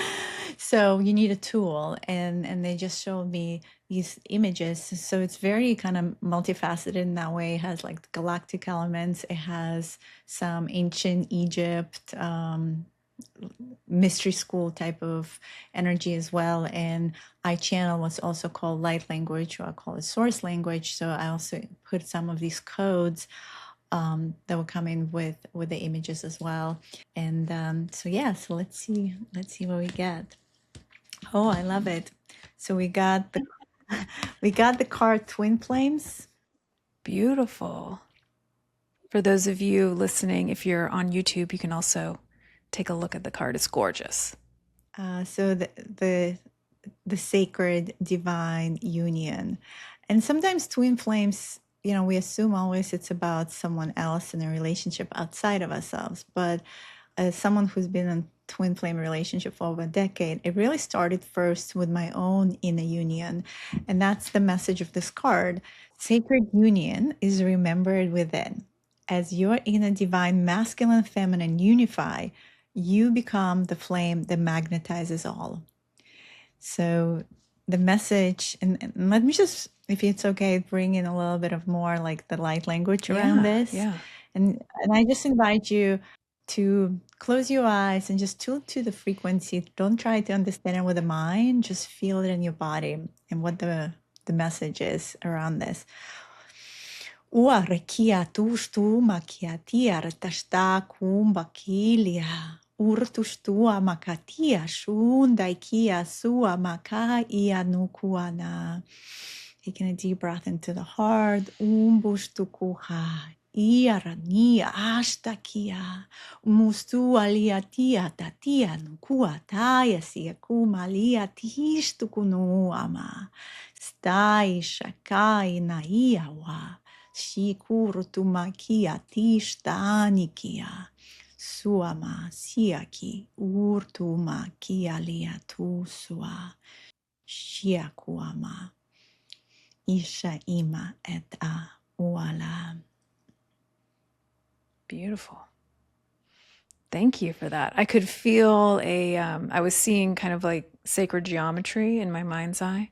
So you need a tool. And they just showed me these images. So it's very kind of multifaceted in that way. It has like galactic elements. It has some ancient Egypt, mystery school type of energy as well. And I channel what's also called light language, or I call it source language. So I also put some of these codes that will come in with the images as well. And so yeah, so let's see what we get. Oh, I love it. So we got the card Twin Flames. Beautiful. For those of you listening, if you're on YouTube, you can also take a look at the card. It's gorgeous. So the sacred divine union. And sometimes twin flames, we assume always it's about someone else in a relationship outside of ourselves. But as someone who's been in twin flame relationship for over a decade, it really started first with my own inner union. And that's the message of this card. Sacred union is remembered within. As your inner divine masculine and feminine unify, you become the flame that magnetizes all. So the message, and let me just, if it's okay, bring in a little bit of more like the light language around this. Yeah. And I just invite you to close your eyes and just tune to the frequency. Don't try to understand it with the mind, just feel it in your body and what the message is around this. Ua rekia tustu makiatia retashta kumbakilia. Urtustua makatia shundaikia sua makai nukuana. Taking a deep breath into the heart. Umbushtukuha. Iarania ashtakia. Mustu aliatia tatia nukua taya siakumalia tishtukunuama. Stai shakai naiawa. Shikurtumakia tishtanikia. Suama siaki urtuma kialia tusua. Shiakuama. Isha ima et a uala. Beautiful. Thank you for that. I could feel I was seeing kind of like sacred geometry in my mind's eye,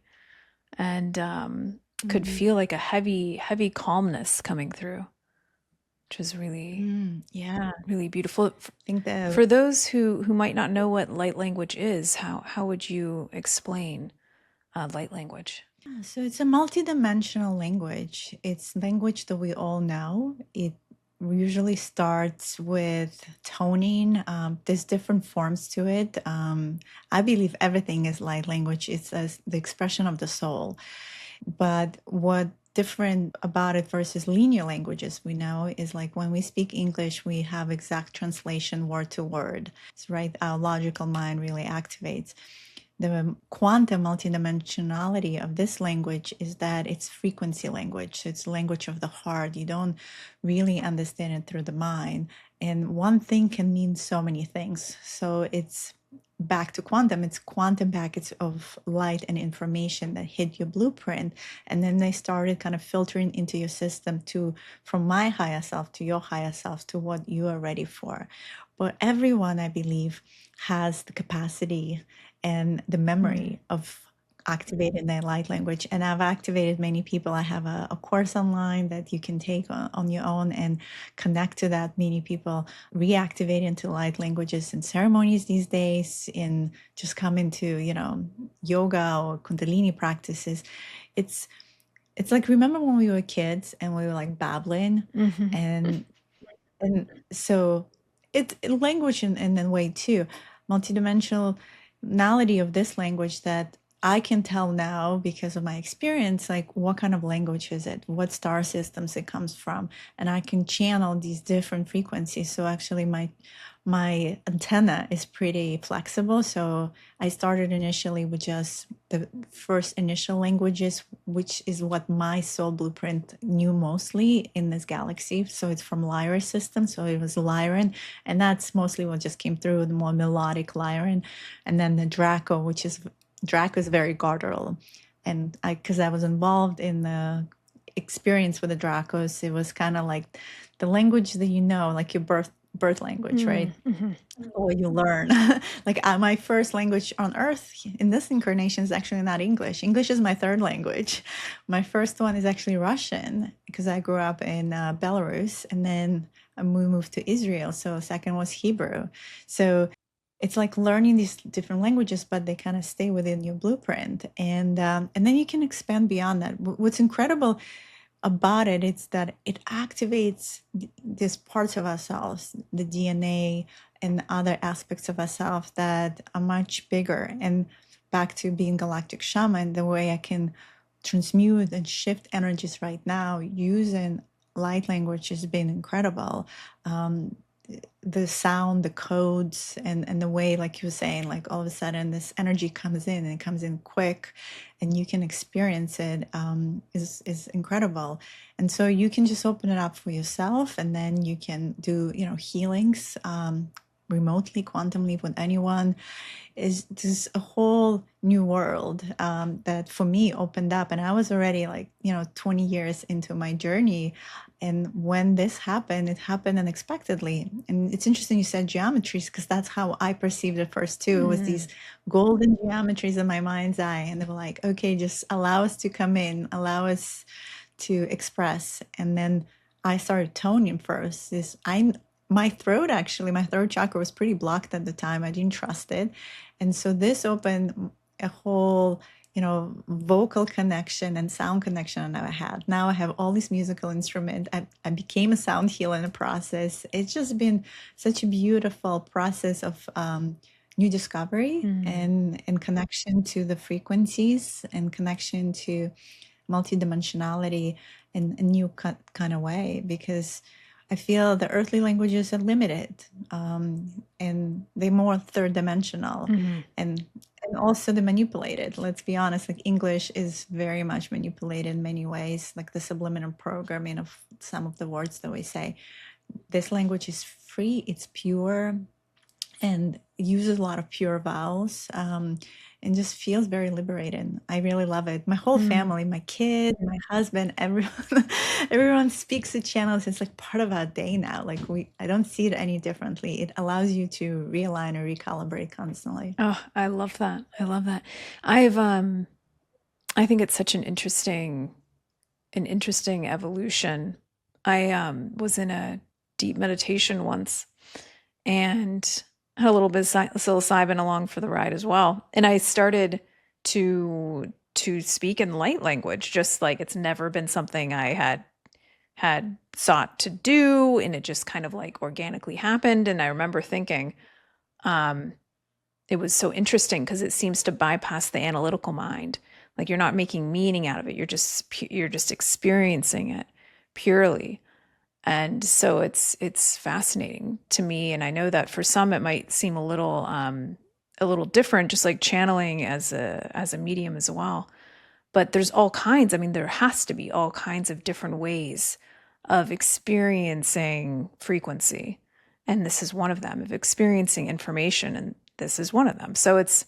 and could feel like a heavy, heavy calmness coming through, which was really, Yeah, really beautiful. I think that For those who might not know what light language is, how would you explain light language? so it's a multidimensional language. It's language that we all know. It usually starts with toning. There's different forms to it. I believe everything is light language. It's the expression of the soul. But what different about it versus linear languages we know is like when we speak English, we have exact translation word to word. So, right, our logical mind really activates. The quantum multidimensionality of this language is that it's frequency language. So it's language of the heart. You don't really understand it through the mind. And one thing can mean so many things. So it's back to quantum. It's quantum packets of light and information that hit your blueprint. And then they started kind of filtering into your system to from my higher self to your higher self to what you are ready for. But everyone, I believe, has the capacity and the memory of activating their light language. And I've activated many people. I have a course online that you can take on your own and connect to that. Many people reactivate into light languages in ceremonies these days, in just come into, yoga or Kundalini practices. It's like, remember when we were kids and we were like babbling and so it's language in a way too, multidimensionality of this language that I can tell now because of my experience, like what kind of language is it, what star systems it comes from, and I can channel these different frequencies. So actually my antenna is pretty flexible. So I started initially with just the first initial languages, which is what my soul blueprint knew mostly in this galaxy. So it's from Lyra system. So it was Lyran, and that's mostly what just came through, the more melodic Lyran. And then the Draco, Draco is very guttural. And because I was involved in the experience with the Dracos, it was kind of like the language that like your birth language, right? Or you learn. Like my first language on earth in this incarnation is actually not English. English is my third language. My first one is actually Russian because I grew up in Belarus, and then we moved to Israel. So second was Hebrew. So it's like learning these different languages, but they kind of stay within your blueprint, and then you can expand beyond that. What's incredible about it, it's that it activates these parts of ourselves, the DNA and other aspects of ourselves that are much bigger. And back to being galactic shaman, the way I can transmute and shift energies right now using light language has been incredible. the sound, the codes, and the way, like you were saying, like all of a sudden this energy comes in and it comes in quick, and you can experience it, is incredible. And so you can just open it up for yourself, and then you can do, healings, remotely, quantum leap with anyone. Is this a whole new world, that for me opened up, and I was already like 20 years into my journey. And when this happened, it happened unexpectedly. And it's interesting you said geometries, because that's how I perceived it first too. It was these golden geometries in my mind's eye, and they were like, okay, just allow us to come in, allow us to express. And then I started toning first. This I My throat, actually, my throat chakra was pretty blocked at the time. I didn't trust it. And so this opened a whole, vocal connection and sound connection I never had. Now I have all these musical instruments. I became a sound healer in the process. It's just been such a beautiful process of new discovery, and connection to the frequencies, and connection to multidimensionality in a new kind of way, because I feel the earthly languages are limited, and they're more third dimensional, and also they're manipulated. Let's be honest, like English is very much manipulated in many ways, like the subliminal programming of some of the words that we say. This language is free, it's pure, and uses a lot of pure vowels, and just feels very liberating. I really love it. My whole family, my kids, my husband, everyone, everyone speaks the channels. It's like part of our day now. Like I don't see it any differently. It allows you to realign or recalibrate constantly. Oh, I love that. I love that. I think it's such an interesting evolution. I was in a deep meditation once and had a little bit of psilocybin along for the ride as well. And I started to speak in light language, just like it's never been something I had sought to do, and it just kind of like organically happened. And I remember thinking, it was so interesting because it seems to bypass the analytical mind. Like you're not making meaning out of it. You're just experiencing it purely. And so it's fascinating to me. And I know that for some it might seem a little different, just like channeling as a medium as well. But there's all kinds. I mean, there has to be all kinds of different ways of experiencing frequency. And this is one of them, of experiencing information, and this is one of them. So it's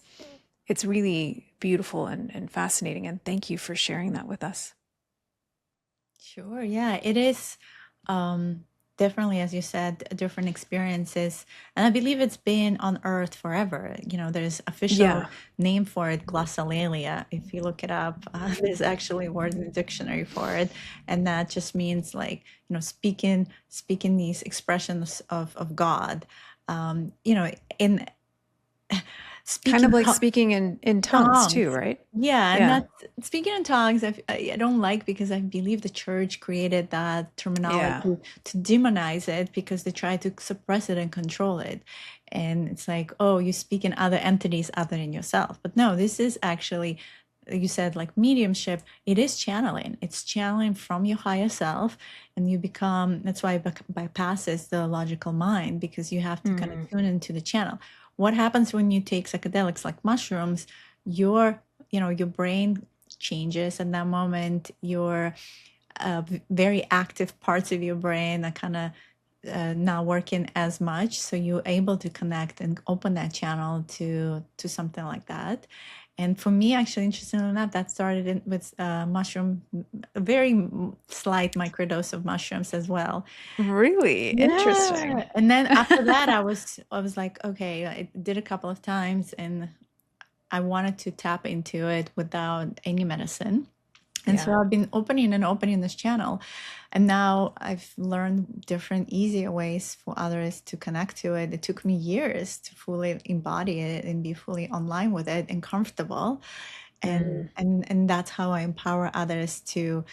really beautiful and fascinating. And thank you for sharing that with us. Sure. Yeah, it is. Definitely, as you said, different experiences. And I believe it's been on Earth forever. There's official Yeah. name for it, glossolalia. If you look it up, there's actually a word in the dictionary for it. And that just means like, speaking these expressions of God. In Kind of speaking like speaking in tongues too, tongues. right? Yeah, and Yeah. that's speaking in tongues. I don't like, because I believe the church created that Yeah. terminology to demonize it, because they try to suppress it and control it. And it's like, oh, you speak in other entities other than yourself. But no, this is actually, you said, like mediumship. It is channeling. It's channeling from your higher self, and you become. That's why it bypasses the logical mind, because you have to kind of tune into the channel. What happens when you take psychedelics like mushrooms? Your brain changes at that moment. Your very active parts of your brain are kind of not working as much, so you're able to connect and open that channel to something like that. And for me, actually, interestingly enough, that started with mushroom, a very slight microdose of mushrooms as well. Really interesting. Yeah. And then after that, I was like, okay, I did a couple of times, and I wanted to tap into it without any medicine. And so Yeah. I've been opening this channel. And now I've learned different, easier ways for others to connect to it. It took me years to fully embody it and be fully online with it and comfortable. And that's how I empower others to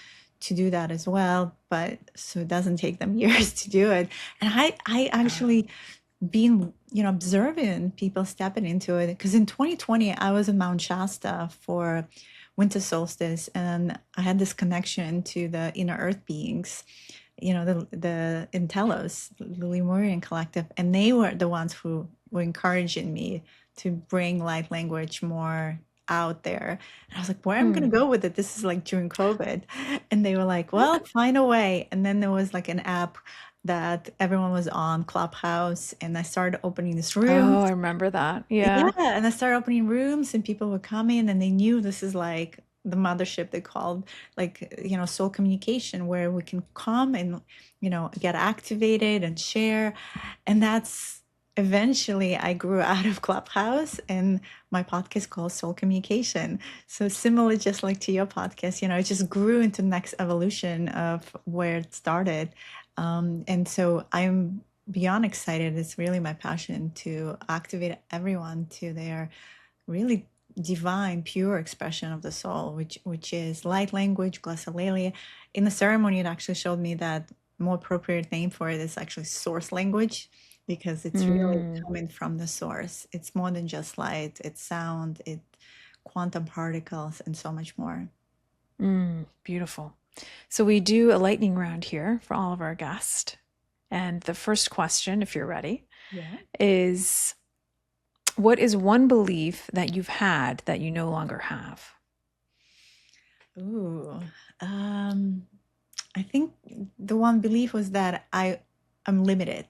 do that as well. But so it doesn't take them years to do it. And I actually been observing people stepping into it, because in 2020 I was in Mount Shasta for winter solstice, and I had this connection to the inner earth beings, the Intelos, the Lemurian collective, and they were the ones who were encouraging me to bring light language more out there. And I was like, where am I going Hmm. to go with it? This is like during COVID. And they were like, well, find a way. And then there was like an app that everyone was on, Clubhouse, and I started opening this room. Oh, I remember that. Yeah, Yeah. and I started opening rooms and people would come in and they knew this is like the mothership they called, like, soul communication, where we can come and, get activated and share. And that's eventually I grew out of Clubhouse and my podcast called Soul Communication. So similar, just like to your podcast, it just grew into the next evolution of where it started. And so I'm beyond excited. It's really my passion to activate everyone to their really divine, pure expression of the soul, which is light language, glossolalia. In the ceremony, it actually showed me that more appropriate name for it is actually source language, because it's really Mm, coming from the source. It's more than just light, it's sound, it quantum particles, and so much more. beautiful. So we do a lightning round here for all of our guests. And the first question, if you're ready, Yeah. is what is one belief that you've had that you no longer have? Ooh. Um, I think the one belief was that am limited,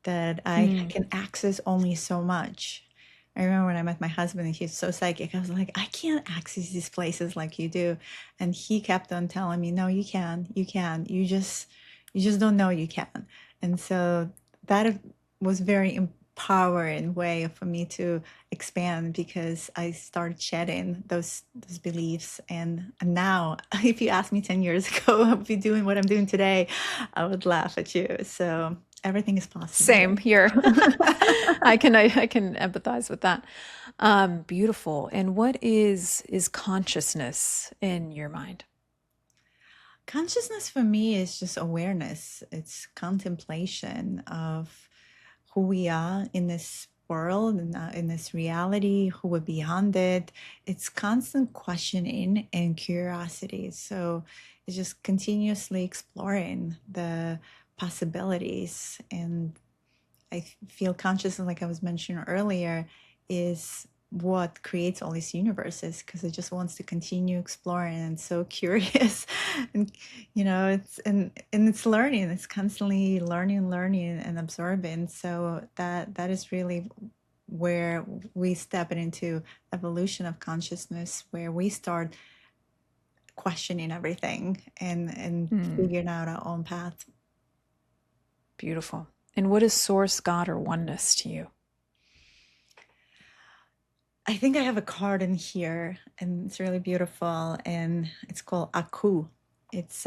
that I Hmm. can access only so much. I remember when I met my husband and he's so psychic, I was like, I can't access these places like you do. And he kept on telling me, no, you can. You just don't know you can. And so that was very empowering way for me to expand, because I started shedding those beliefs. And now, if you asked me 10 years ago, I'd be doing what I'm doing today, I would laugh at you. So everything is Same possible. here. I can empathize with that. Beautiful. And what is consciousness in your mind? Consciousness for me is just awareness. It's contemplation of who we are in this world and in this reality, who we're beyond it. It's constant questioning and curiosity. So it's just continuously exploring the possibilities. And I feel consciousness, like I was mentioning earlier, is what creates all these universes, because it just wants to continue exploring and so curious. And it's learning, it's constantly learning and absorbing. So that is really where we step into evolution of consciousness, where we start questioning everything and Hmm, figuring out our own path. beautiful. And what is source, God, or oneness to you? I think I have a card in here, and it's really beautiful, and it's called Aku. It's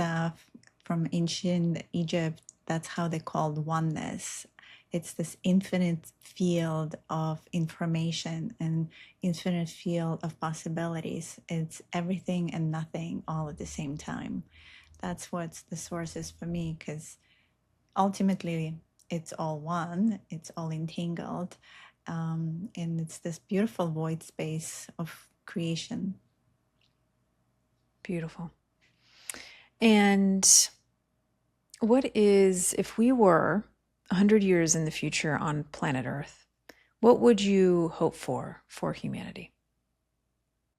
from ancient Egypt. That's how they called oneness. It's this infinite field of information and infinite field of possibilities. It's everything and nothing all at the same time. That's what the source is for me, because ultimately it's all one, it's all entangled, and it's this beautiful void space of creation. Beautiful. And what is, if we were 100 years in the future on planet Earth, what would you hope for humanity?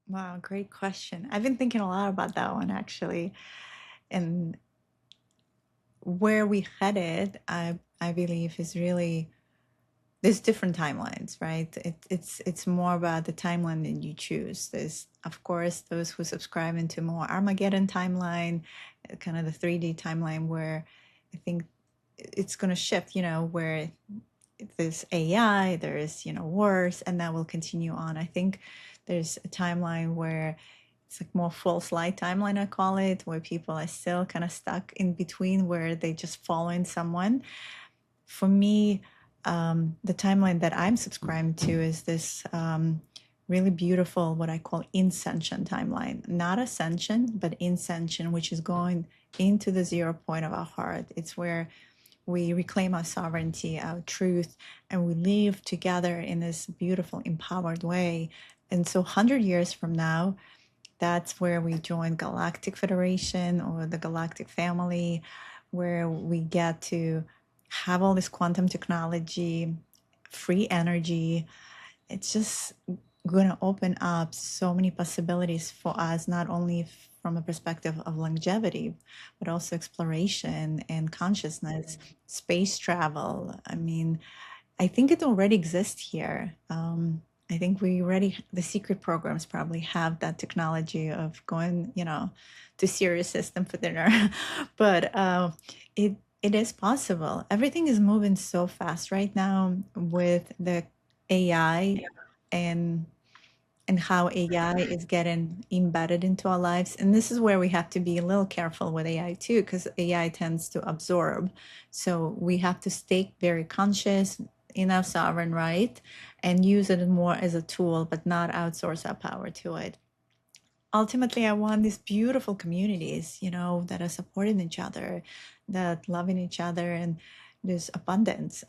Wow, great question. I've been thinking a lot about that one, actually. And where we headed, I believe, is really, there's different timelines, right? It's more about the timeline that you choose. There's, of course, those who subscribe into more Armageddon timeline, kind of the 3D timeline, where I think it's going to shift, where there's AI, there's, wars, and that will continue on. I think there's a timeline where it's like more false light timeline, I call it, where people are still kind of stuck in between, where they just following someone. For me, the timeline that I'm subscribing to is this really beautiful, what I call inscension timeline. Not ascension, but inscension, which is going into the 0 point of our heart. It's where we reclaim our sovereignty, our truth, and we live together in this beautiful, empowered way. And so 100 years from now, that's where we join Galactic Federation or the Galactic family, where we get to have all this quantum technology, free energy. It's just going to open up so many possibilities for us, not only from a perspective of longevity, but also exploration and consciousness, space travel. I mean, I think it already exists here. I think the secret programs probably have that technology of going, to Sirius system for dinner. But it is possible. Everything is moving so fast right now with the AI and how AI is getting embedded into our lives. And this is where we have to be a little careful with AI too, because AI tends to absorb. So we have to stay very conscious in our sovereign right and use it more as a tool, but not outsource our power to it. Ultimately, I want these beautiful communities, that are supporting each other, that loving each other, and there's abundance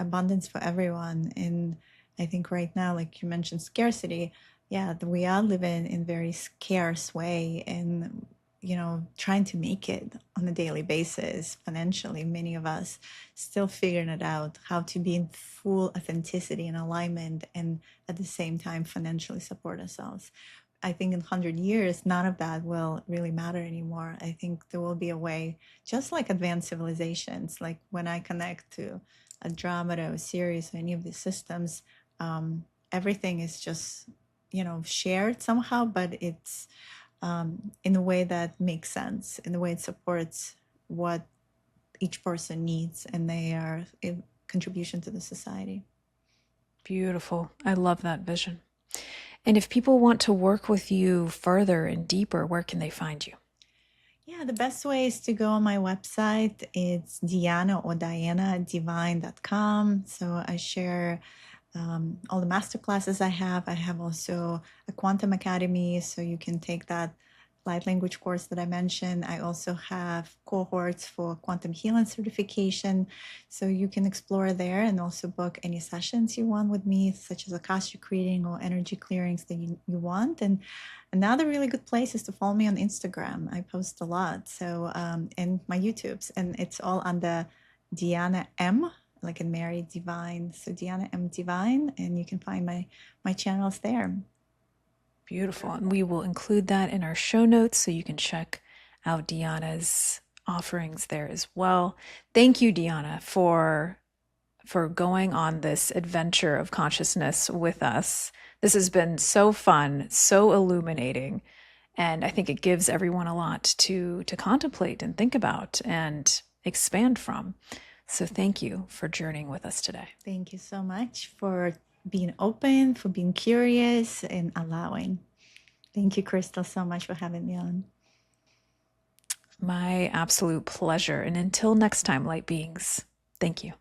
for everyone. And I think right now, like you mentioned, scarcity. Yeah, we are living in very scarce way, and trying to make it on a daily basis financially. Many of us still figuring it out how to be in full authenticity and alignment, and at the same time financially support ourselves. I think in 100 years, none of that will really matter anymore. I think there will be a way, just like advanced civilizations, like when I connect to Andromeda or Sirius or any of these systems, everything is just, shared somehow, but it's in a way that makes sense, in a way it supports what each person needs and their contribution to the society. Beautiful. I love that vision. And if people want to work with you further and deeper, where can they find you? Yeah, the best way is to go on my website. It's dianadivine.com. So I share all the master classes I have. I have also a quantum academy, so you can take that light language course that I mentioned. I also have cohorts for quantum healing certification, so you can explore there and also book any sessions you want with me, such as Akashic reading or energy clearings that you want. And another really good place is to follow me on Instagram. I post a lot, so and my YouTubes, and it's all under Diana M, like in Mary Divine. So Diana M Divine, and you can find my channels there. Beautiful. And we will include that in our show notes so you can check out Deanna's offerings there as well. Thank you, Deanna, for going on this adventure of consciousness with us. This has been so fun, so illuminating, and I think it gives everyone a lot to contemplate and think about and expand from. So thank you for journeying with us today. Thank you so much for being open, for being curious, and allowing. Thank you, Crystal, so much for having me on. My absolute pleasure. And until next time, light beings, thank you.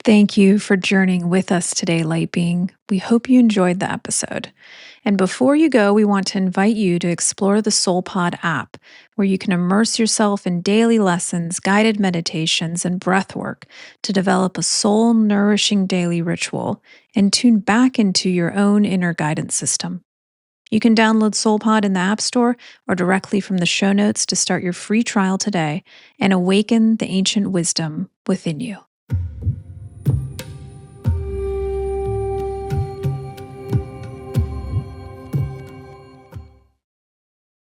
Thank you for journeying with us today, light being. We hope you enjoyed the episode. And before you go, we want to invite you to explore the SoulPod app, where you can immerse yourself in daily lessons, guided meditations, and breath work to develop a soul-nourishing daily ritual and tune back into your own inner guidance system. You can download SoulPod in the App Store or directly from the show notes to start your free trial today and awaken the ancient wisdom within you.